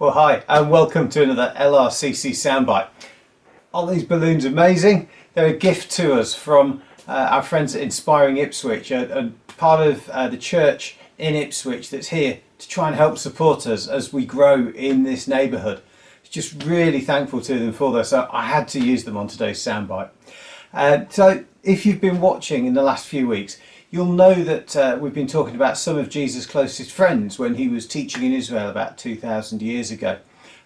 Well, hi and welcome to another LRCC soundbite. Aren't these balloons amazing? They're a gift to us from our friends at Inspiring Ipswich, and part of the church in Ipswich that's here to try and help support us as we grow in this neighbourhood. Just really thankful to them for this, so I had to use them on today's soundbite. So if you've been watching in the last few weeks, you'll know that we've been talking about some of Jesus' closest friends when he was teaching in Israel about 2,000 years ago.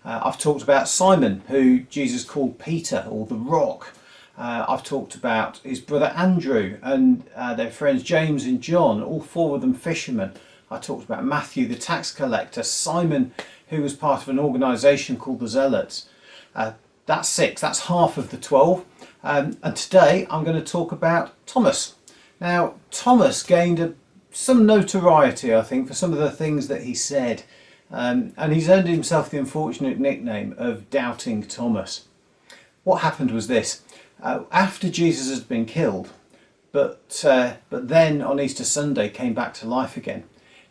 I've talked about Simon, who Jesus called Peter, or the Rock. I've talked about his brother Andrew and their friends James and John, all four of them fishermen. I talked about Matthew, the tax collector, Simon, who was part of an organisation called the Zealots. That's 6, that's half of the 12. And today I'm going to talk about Thomas. Now, Thomas gained some notoriety, I think, for some of the things that he said. And he's earned himself the unfortunate nickname of Doubting Thomas. What happened was this. After Jesus had been killed, but then on Easter Sunday came back to life again,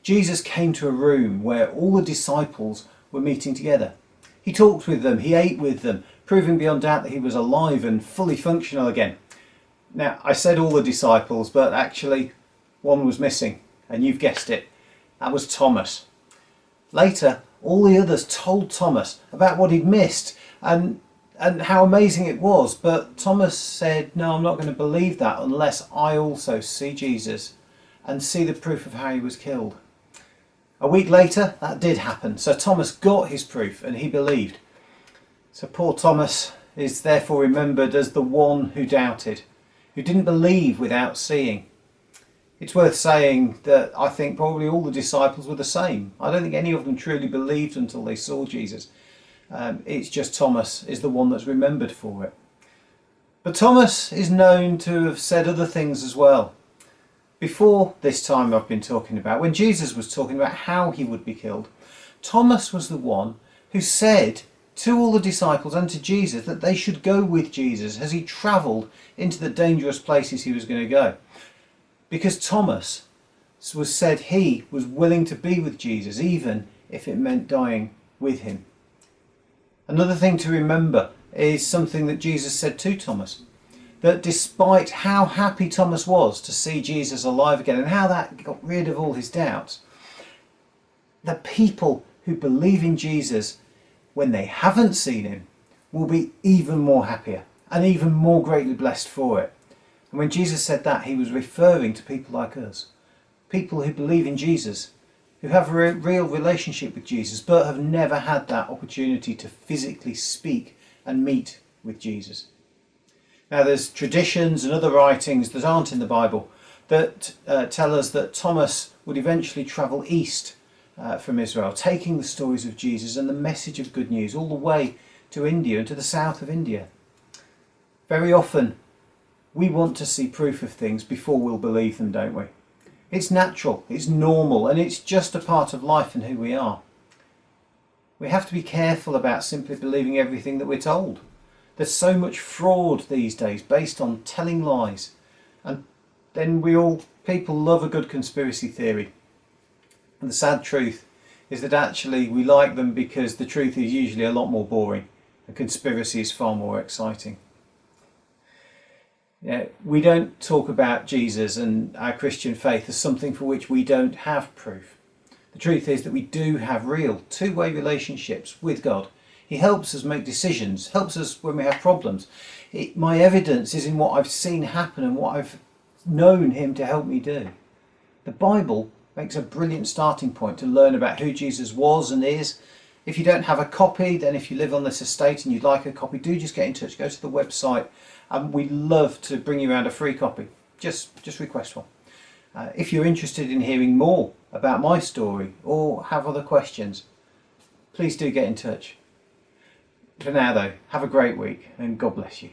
Jesus came to a room where all the disciples were meeting together. He talked with them, he ate with them, proving beyond doubt that he was alive and fully functional again. Now, I said all the disciples, but actually one was missing, and you've guessed it, that was Thomas. Later, all the others told Thomas about what he'd missed and how amazing it was, but Thomas said, no, I'm not going to believe that unless I also see Jesus and see the proof of how he was killed. A week later, that did happen, so Thomas got his proof and he believed. So poor Thomas is therefore remembered as the one who doubted, who didn't believe without seeing. It's worth saying that I think probably all the disciples were the same. I don't think any of them truly believed until they saw Jesus. It's just Thomas is the one that's remembered for it. But Thomas is known to have said other things as well. Before this time I've been talking about, when Jesus was talking about how he would be killed, Thomas was the one who said to all the disciples and to Jesus that they should go with Jesus as he travelled into the dangerous places he was going to go. Because Thomas was said he was willing to be with Jesus even if it meant dying with him. Another thing to remember is something that Jesus said to Thomas, that despite how happy Thomas was to see Jesus alive again and how that got rid of all his doubts, the people who believe in Jesus when they haven't seen him will be even more happier and even more greatly blessed for it. And when Jesus said that, he was referring to people like us, people who believe in Jesus, who have a real relationship with Jesus but have never had that opportunity to physically speak and meet with Jesus. Now, there's traditions and other writings that aren't in the Bible that tell us that Thomas would eventually travel east from Israel, taking the stories of Jesus and the message of good news all the way to India and to the south of India. Very often we want to see proof of things before we'll believe them, don't we? It's natural, it's normal, and it's just a part of life and who we are. We have to be careful about simply believing everything that we're told. There's so much fraud these days based on telling lies, and then people love a good conspiracy theory. And the sad truth is that actually we like them because the truth is usually a lot more boring and conspiracy is far more exciting. We don't talk about Jesus and our Christian faith as something for which we don't have proof. The truth is that we do have real two-way relationships with God. He helps us make decisions, helps us when we have problems. My evidence is in what I've seen happen and what I've known him to help me do. The Bible makes a brilliant starting point to learn about who Jesus was and is. If you don't have a copy, then if you live on this estate and you'd like a copy, do just get in touch. Go to the website and we'd love to bring you around a free copy. Just request one. If you're interested in hearing more about my story or have other questions, please do get in touch. For now though, have a great week and God bless you.